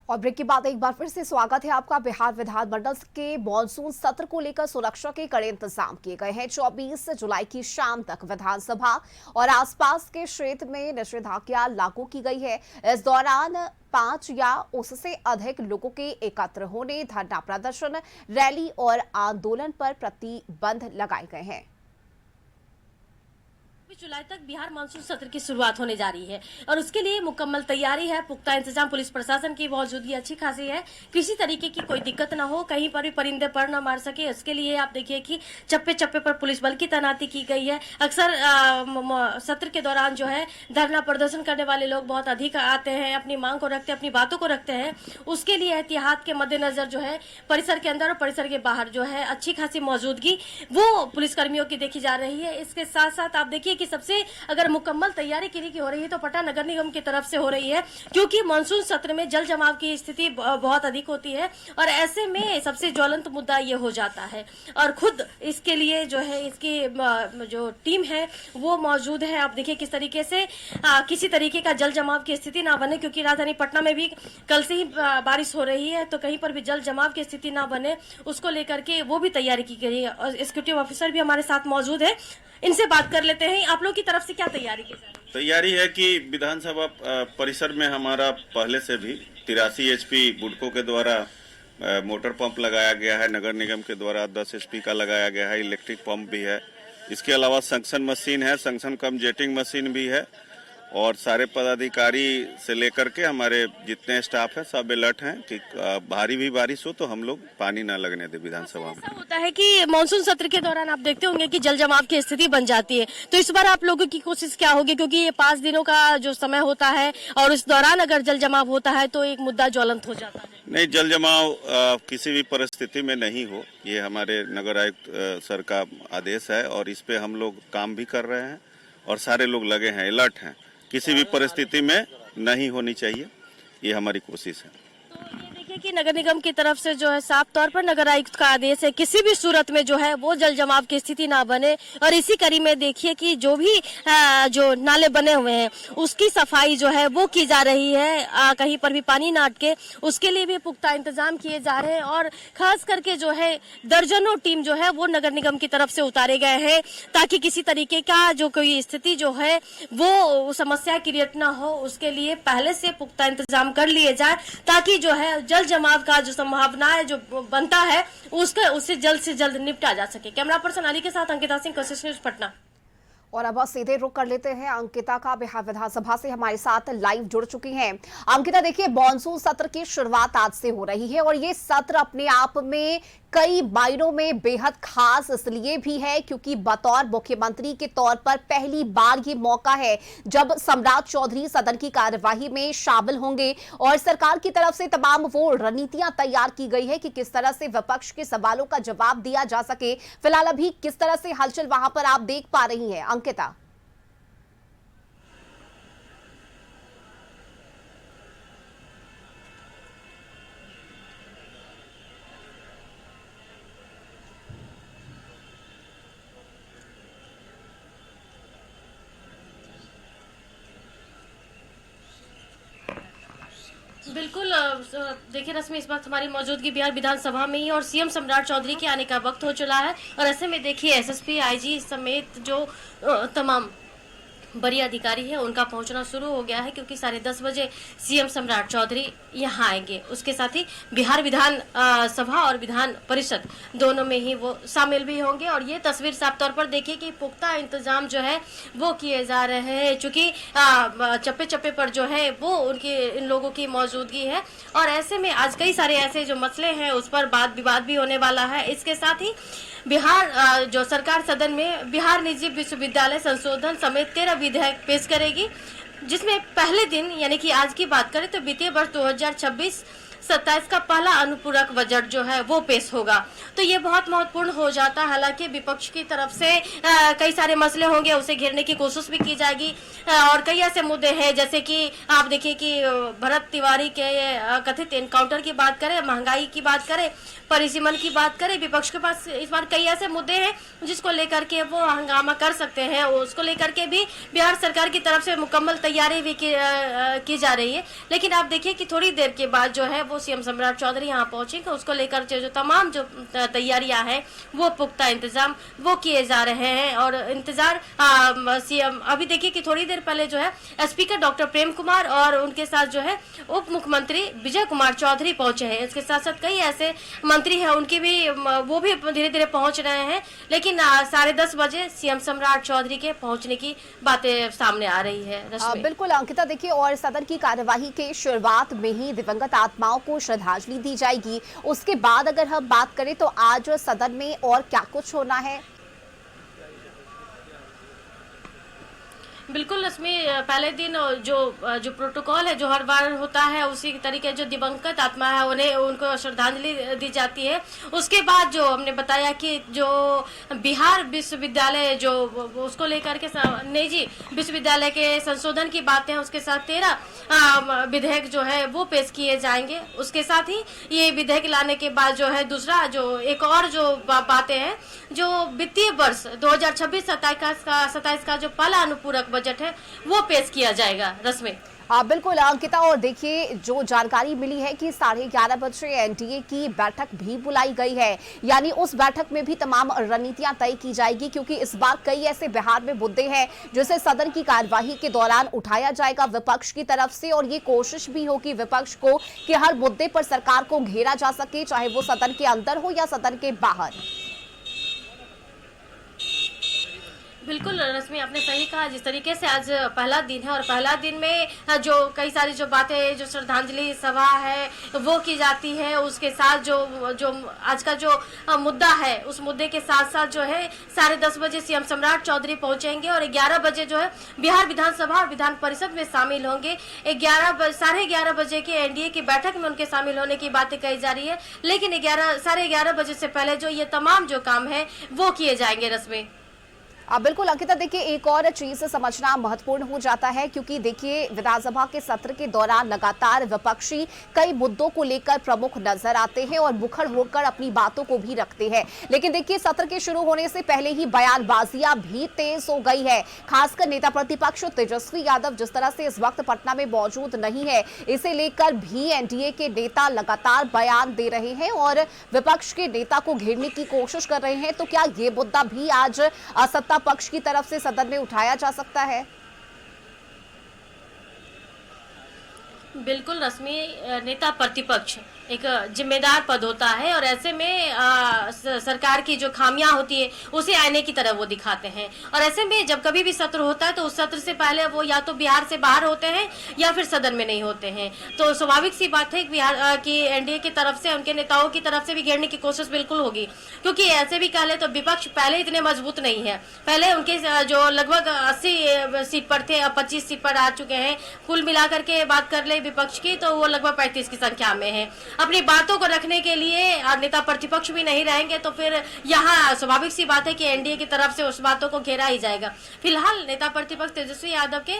और ब्रेक के बाद एक बार फिर से स्वागत है आपका। बिहार विधानमंडल के मॉनसून सत्र को लेकर सुरक्षा के कड़े इंतजाम किए गए हैं। 24 जुलाई की शाम तक विधानसभा और आसपास के क्षेत्र में निषेधाज्ञा लागू की गई है। इस दौरान 5 या उससे अधिक लोगों के एकत्र होने, धरना प्रदर्शन, रैली और आंदोलन पर प्रतिबंध लगाए गए हैं। जुलाई तक बिहार मानसून सत्र की शुरुआत होने जा रही है और उसके लिए मुकम्मल तैयारी है। पुख्ता इंतजाम पुलिस प्रशासन की मौजूदगी अच्छी खासी है। किसी तरीके की कोई दिक्कत ना हो, कहीं पर भी परिंदे पर न मार सके, इसके लिए आप देखिए कि चप्पे चप्पे पर पुलिस बल की तैनाती की गई है। अक्सर सत्र के दौरान जो है धरना प्रदर्शन करने वाले लोग बहुत अधिक आते हैं, अपनी मांग को रखते हैं, अपनी बातों को रखते हैं। उसके लिए एहतियात के मद्देनजर जो है परिसर के अंदर और परिसर के बाहर जो है अच्छी खासी मौजूदगी वो पुलिसकर्मियों की देखी जा रही है। इसके साथ साथ आप देखिए कि सबसे अगर मुकम्मल तैयारी किन्हीं की हो रही है तो पटना नगर निगम की तरफ से हो रही है, क्योंकि मानसून सत्र में जल जमाव की स्थिति बहुत अधिक होती है और ऐसे में सबसे ज्वलंत मुद्दा ये हो जाता है। और खुद इसके लिए जो है इसकी जो टीम है वो मौजूद है। आप देखिए किस तरीके से किसी तरीके का जल जमाव की स्थिति ना बने, क्योंकि राजधानी पटना में भी कल से ही बारिश हो रही है, तो कहीं पर भी जल जमाव की स्थिति ना बने उसको लेकर के वो भी तैयारी की गई है। और एग्जीक्यूटिव ऑफिसर भी हमारे साथ मौजूद है, इनसे बात कर लेते हैं। आप लोग की तरफ से क्या तैयारी की जा रही है? तैयारी है कि विधानसभा परिसर में हमारा पहले से भी 83 एचपी बुडको के द्वारा मोटर पंप लगाया गया है, नगर निगम के द्वारा 10 एचपी का लगाया गया है, इलेक्ट्रिक पंप भी है। इसके अलावा संक्शन मशीन है, संक्शन कम जेटिंग मशीन भी है और सारे पदाधिकारी से लेकर के हमारे जितने स्टाफ है सब अलर्ट हैं कि भारी भी बारिश हो तो हम लोग पानी ना लगने दे विधानसभा में। ऐसा होता है कि मानसून सत्र के दौरान आप देखते होंगे कि जल जमाव की स्थिति बन जाती है, तो इस बार आप लोगों की कोशिश क्या होगी, क्योंकि ये 5 दिनों का जो समय होता है और इस दौरान अगर जल जमाव होता है तो एक मुद्दा ज्वलंत हो जाता है। नहीं, जल जमाव किसी भी परिस्थिति में नहीं हो, ये हमारे नगर आयुक्त सर का आदेश है और इस पे हम लोग काम भी कर रहे हैं और सारे लोग लगे हैं, अलर्ट हैं। किसी भी परिस्थिति में नहीं होनी चाहिए, ये हमारी कोशिश है। कि नगर निगम की तरफ से जो है साफ तौर पर नगर आयुक्त का आदेश है किसी भी सूरत में जो है वो जल जमाव की स्थिति ना बने। और इसी कड़ी में देखिए कि जो भी जो नाले बने हुए हैं उसकी सफाई जो है वो की जा रही है, कहीं पर भी पानी ना अटके उसके लिए भी पुख्ता इंतजाम किए जा रहे हैं। और खास करके जो है दर्जनों टीम जो है वो नगर निगम की तरफ से उतारे गए हैं ताकि किसी तरीके का जो कोई स्थिति जो है वो समस्या क्रिएट ना हो, उसके लिए पहले से पुख्ता इंतजाम कर लिए जाए ताकि जो है जल जमाव का जो संभावना है जो बनता है उससे जल्द से जल्द निपटा जा सके। कैमरा पर्सन अली के साथ अंकिता सिंह, कोशिश न्यूज़ पटना। और अब सीधे रुक कर लेते हैं अंकिता का। बिहार विधानसभा से हमारे साथ लाइव जुड़ चुकी हैं अंकिता। देखिए, मानसून सत्र की शुरुआत आज से हो रही है और ये सत्र अपने आप में कई मायनों में बेहद खास इसलिए भी है क्योंकि बतौर मुख्यमंत्री के तौर पर पहली बार ये मौका है जब सम्राट चौधरी सदन की कार्यवाही में शामिल होंगे और सरकार की तरफ से तमाम वो रणनीतियां तैयार की गई है कि किस तरह से विपक्ष के सवालों का जवाब दिया जा सके। फिलहाल अभी किस तरह से हलचल वहां पर आप देख पा रही हैं अंकिता? बिल्कुल, देखिए रश्मि, इस वक्त हमारी मौजूदगी बिहार विधानसभा में ही और सीएम सम्राट चौधरी के आने का वक्त हो चला है और ऐसे में देखिए एसएसपी, आईजी समेत जो तमाम बड़ी अधिकारी है उनका पहुंचना शुरू हो गया है, क्योंकि 10:30 बजे सीएम सम्राट चौधरी यहां आएंगे। उसके साथ ही बिहार विधान सभा और विधान परिषद दोनों में ही वो शामिल भी होंगे और ये तस्वीर साफ तौर पर देखिए कि पुख्ता इंतजाम जो है वो किए जा रहे हैं, चूंकि चप्पे चप्पे पर जो है वो उनकी इन लोगों की मौजूदगी है और ऐसे में आज कई सारे ऐसे जो मसले हैं उस पर वाद विवाद भी होने वाला है। इसके साथ ही बिहार जो सरकार सदन में बिहार निजी विश्वविद्यालय संशोधन समेत 13 विधेयक पेश करेगी, जिसमें पहले दिन यानी कि आज की बात करें तो वित्तीय वर्ष 27 का पहला अनुपूरक बजट जो है वो पेश होगा। तो ये बहुत महत्वपूर्ण हो जाता है। हालांकि विपक्ष की तरफ से कई सारे मसले होंगे, उसे घेरने की कोशिश भी की जाएगी और कई ऐसे मुद्दे हैं जैसे कि आप देखिए कि भरत तिवारी के कथित एनकाउंटर की बात करें, महंगाई की बात करें, परिसीमन की बात करें, विपक्ष के पास इस बार कई ऐसे मुद्दे हैं जिसको लेकर के वो हंगामा कर सकते हैं। उसको लेकर के भी बिहार सरकार की तरफ से मुकम्मल तैयारी भी की जा रही है। लेकिन आप देखिए कि थोड़ी देर के बाद जो है वो सीएम सम्राट चौधरी यहाँ पहुंचेंगे, उसको लेकर जो तमाम जो तैयारियां हैं वो पुख्ता इंतजाम वो किए जा रहे हैं। और इंतजार सीएम अभी देखिए कि थोड़ी देर पहले जो है स्पीकर डॉक्टर प्रेम कुमार और उनके साथ जो है उप मुख्यमंत्री विजय कुमार चौधरी पहुंचे हैं। इसके साथ साथ कई ऐसे मंत्री हैं, उनकी भी वो भी धीरे धीरे पहुंच रहे हैं। लेकिन 10:30 बजे सीएम सम्राट चौधरी के पहुंचने की बातें सामने आ रही है। बिल्कुल अंकिता, देखिए और सदन की कार्यवाही के शुरुआत में ही दिवंगत आत्माओं को श्रद्धांजलि दी जाएगी। उसके बाद अगर हम बात करें तो आज सदन में और क्या कुछ होना है? बिल्कुल रश्मि, पहले दिन जो प्रोटोकॉल है जो हर बार होता है उसी तरीके जो दिवंगत आत्मा है उन्हें उनको श्रद्धांजलि दी जाती है। उसके बाद जो हमने बताया कि जो बिहार विश्वविद्यालय जो उसको लेकर के निजी विश्वविद्यालय के संशोधन की बातें हैं, उसके साथ 13 विधेयक जो है वो पेश किए जाएंगे। उसके साथ ही ये विधेयक लाने के बाद जो है दूसरा जो एक और जो बातें हैं, जो वित्तीय वर्ष 2026-27 का जो पहला अनुपूरक बजट है वो पेश किया जाएगा। रश्मि, बिल्कुल अंकिता, और देखिए जो जानकारी मिली है कि 11:30 बजे एनडीए की बैठक भी बुलाई गई है, यानी उस बैठक में भी तमाम रणनीतियां तय की जाएगी, क्योंकि इस बार कई ऐसे बिहार में मुद्दे हैं जिसे सदन की कार्यवाही के दौरान उठाया जाएगा विपक्ष की तरफ से, और ये कोशिश भी होगी विपक्ष को कि हर मुद्दे पर सरकार को घेरा जा सके, चाहे वो सदन के अंदर हो या सदन के बाहर। बिल्कुल रश्मि, आपने सही कहा। जिस तरीके से आज पहला दिन है और पहला दिन में जो कई सारी जो बातें, जो श्रद्धांजलि सभा है वो की जाती है, उसके साथ जो आज का जो मुद्दा है उस मुद्दे के साथ साथ जो है 10:30 बजे सीएम सम्राट चौधरी पहुंचेंगे और 11 बजे जो है बिहार विधानसभा और विधान परिषद में शामिल होंगे। 11:30 बजे की एनडीए की बैठक में उनके शामिल होने की बातें कही जा रही है। लेकिन 11:30 बजे से पहले जो ये तमाम जो काम है वो किए जाएंगे। रश्मि, बिल्कुल अंकिता, देखिए एक और चीज समझना महत्वपूर्ण हो जाता है, क्योंकि देखिए विधानसभा के सत्र के दौरान लगातार विपक्षी कई मुद्दों को लेकर प्रमुख नजर आते हैं और मुखर होकर अपनी बातों को भी रखते हैं। लेकिन देखिए सत्र के शुरू होने से पहले ही बयानबाजियां भी तेज हो गई है। खासकर नेता प्रतिपक्ष तेजस्वी यादव जिस तरह से इस वक्त पटना में मौजूद नहीं है, इसे लेकर भी एनडीए के नेता लगातार बयान दे रहे हैं और विपक्ष के नेता को घेरने की कोशिश कर रहे हैं। तो क्या ये मुद्दा भी आज सत्ता पक्ष की तरफ से सदन में उठाया जा सकता है? बिल्कुल रश्मि, नेता प्रतिपक्ष एक जिम्मेदार पद होता है और ऐसे में सरकार की जो खामियां होती है उसे आईने की तरह वो दिखाते हैं। और ऐसे में जब कभी भी सत्र होता है तो उस सत्र से पहले वो या तो बिहार से बाहर होते हैं या फिर सदन में नहीं होते हैं। तो स्वाभाविक सी बात है कि बिहार की एनडीए की तरफ से, उनके नेताओं की तरफ से भी घेरने की कोशिश बिल्कुल होगी, क्योंकि ऐसे भी कह ले तो विपक्ष पहले इतने मजबूत नहीं है। पहले उनके जो लगभग 80 सीट पर थे, अब 25 सीट पर आ चुके हैं। कुल मिलाकर के बात कर ले विपक्ष की तो वो लगभग 35 की संख्या में है। अपनी बातों को रखने के लिए नेता प्रतिपक्ष भी नहीं रहेंगे तो फिर यहाँ स्वाभाविक सी बात है कि एनडीए की तरफ से उस बातों को घेरा ही जाएगा। फिलहाल नेता प्रतिपक्ष तेजस्वी यादव के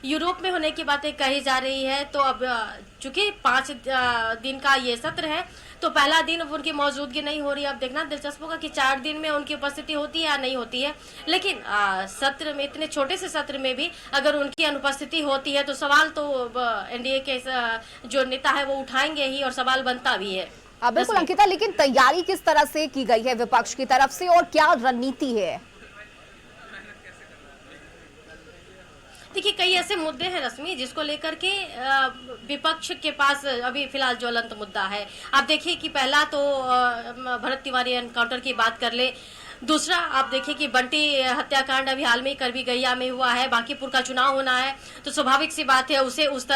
यूरोप में होने की बातें कही जा रही है। तो अब चूंकि 5 दिन का ये सत्र है तो पहला दिन उनकी मौजूदगी नहीं हो रही। अब देखना दिलचस्प होगा कि 4 दिन में उनकी उपस्थिति होती है या नहीं होती है। लेकिन सत्र में, इतने छोटे से सत्र में भी अगर उनकी अनुपस्थिति होती है तो सवाल तो एनडीए के जो नेता है वो उठाएंगे ही और सवाल बनता भी है। बिल्कुल अंकिता, लेकिन तैयारी किस तरह से की गई है विपक्ष की तरफ से और क्या रणनीति है? देखिए कई ऐसे मुद्दे हैं रश्मि जिसको लेकर के विपक्ष के पास अभी फिलहाल ज्वलंत मुद्दा है। आप देखिए कि पहला तो भरत तिवारी एनकाउंटर की बात कर ले, दूसरा आप देखिए कि बंटी हत्याकांड अभी हाल में करबी गैया में हुआ है, बांकीपुर का चुनाव होना है, तो स्वाभाविक सी बात है उसे उस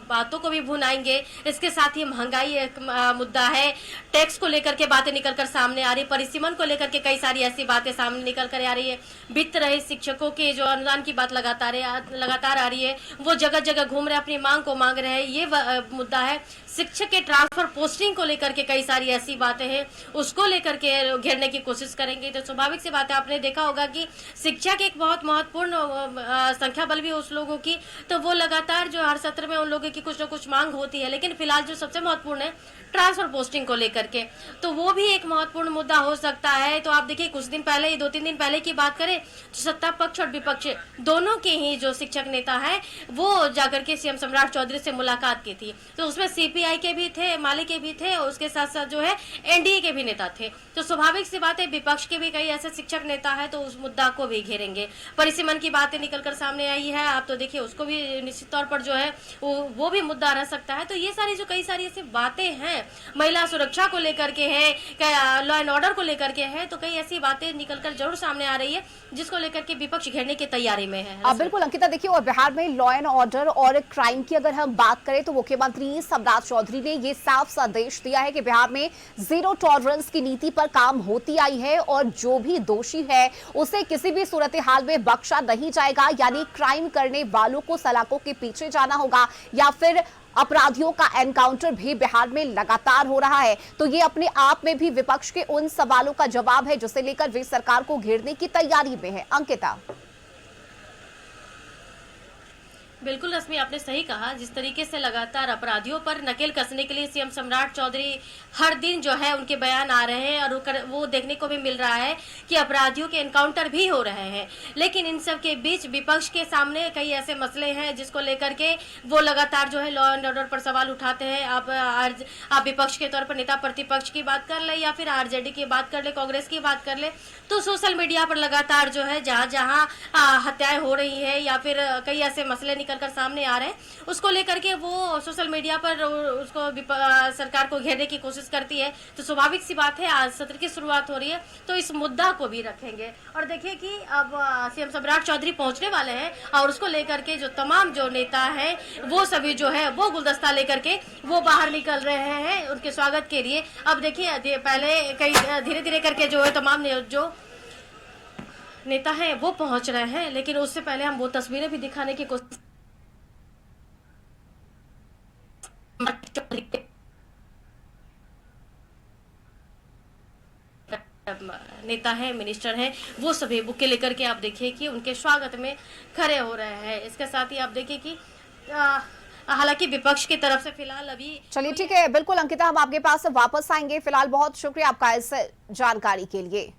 बातों को भी भुनाएंगे। इसके साथ ही महंगाई एक मुद्दा है, टैक्स को लेकर के बातें निकल कर सामने आ रही, परिसीमन को लेकर के कई सारी ऐसी बातें सामने निकल कर आ रही है। वित्त रहे शिक्षकों के जो अनुदान की बात लगातार आ रही है, वो जगह जगह घूम रहे, अपनी मांग को मांग रहे हैं, ये मुद्दा है। शिक्षक के ट्रांसफर पोस्टिंग को लेकर के कई सारी ऐसी बातें हैं, उसको लेकर के घेरने की कोशिश करेंगे। तो स्वाभाविक सी बात है, आपने देखा होगा कि शिक्षा की एक बहुत महत्वपूर्ण संख्या बल भी उस लोगों की, तो वो लगातार जो हर सत्र में उन लोगों की कुछ न कुछ मांग होती है। लेकिन फिलहाल जो सबसे महत्वपूर्ण है ट्रांसफर पोस्टिंग को लेकर के, तो वो भी एक महत्वपूर्ण मुद्दा हो सकता है। तो आप देखिए कुछ दिन पहले, 2-3 दिन पहले की बात करें तो सत्ता पक्ष और विपक्ष दोनों के ही जो शिक्षक नेता है वो जाकर के सीएम सम्राट चौधरी से मुलाकात की थी। तो उसमें सीपीआई के भी थे, माले के भी थे, और उसके साथ साथ जो है एनडीए के भी नेता थे। तो स्वाभाविक सी बात है विपक्ष के भी कई ऐसे शिक्षक नेता है, तो उस मुद्दा को भी घेरेंगे। परिसीमन की बातें निकलकर सामने आई है, आप तो देखिए उसको भी निश्चित तौर पर जो है वो भी मुद्दा रह सकता है। तो ये सारी जो कई सारी ऐसी बातें हैं, महिला सुरक्षा को लेकर के है, लॉ एंड ऑर्डर को लेकर के है, तो कई ऐसी बातें निकलकर जरूर सामने आ रही है जिसको लेकर के विपक्ष घेरने की तैयारी में है। बिल्कुल अंकिता, देखिए और बिहार में लॉ एंड ऑर्डर और क्राइम की अगर हम बात करें तो मुख्यमंत्री सम्राट चौधरी ने ये साफ संदेश दिया है कि बिहार में जीरो टॉलरेंस की नीति पर काम होती आई है और जो भी दोषी है उसे किसी भी सूरत हाल में बख्शा नहीं जाएगा। यानी क्राइम करने वालों को सलाखों के पीछे जाना होगा या फिर अपराधियों का एनकाउंटर भी बिहार में लगातार हो रहा है। तो ये अपने आप में भी विपक्ष के उन सवालों का जवाब है जिसे लेकर वे सरकार को घेरने की तैयारी में है। अंकिता, बिल्कुल रश्मि, आपने सही कहा। जिस तरीके से लगातार अपराधियों पर नकेल कसने के लिए सीएम सम्राट चौधरी हर दिन जो है उनके बयान आ रहे हैं और वो देखने को भी मिल रहा है कि अपराधियों के एनकाउंटर भी हो रहे हैं। लेकिन इन सब के बीच विपक्ष के सामने कई ऐसे मसले हैं जिसको लेकर के वो लगातार जो है लॉ एंड ऑर्डर पर सवाल उठाते हैं। आप विपक्ष के तौर पर नेता प्रतिपक्ष की बात कर ले या फिर आरजेडी की बात कर ले, कांग्रेस की बात कर ले, तो सोशल मीडिया पर लगातार जो है जहां जहां हत्याएं हो रही है या फिर कई ऐसे मसले निकलकर सामने आ रहे हैं, उसको लेकर के वो सोशल मीडिया पर उसको सरकार को घेरने की कोशिश करती है। तो स्वाभाविक सी बात है, आज सत्र की शुरुआत हो रही है तो इस मुद्दा को भी रखेंगे। और देखिए कि अब सीएम सम्राट चौधरी पहुंचने वाले हैं और उसको लेकर के जो तमाम जो नेता हैं वो सभी जो है वो गुलदस्ता लेकर के वो बाहर निकल रहे हैं उनके स्वागत के लिए। अब देखिए पहले कई धीरे धीरे करके जो है तमाम जो नेता हैं वो पहुंच रहे हैं, लेकिन उससे पहले हम वो तस्वीरें भी दिखाने की कोशिश नेता है, मिनिस्टर हैं, वो सभी बुके लेकर के आप देखिए कि उनके स्वागत में खड़े हो रहे हैं। इसके साथ ही आप देखिए कि हालांकि विपक्ष की तरफ से फिलहाल अभी चलिए ठीक है, बिल्कुल अंकिता, हम आपके पास वापस आएंगे। फिलहाल बहुत शुक्रिया आपका इस जानकारी के लिए।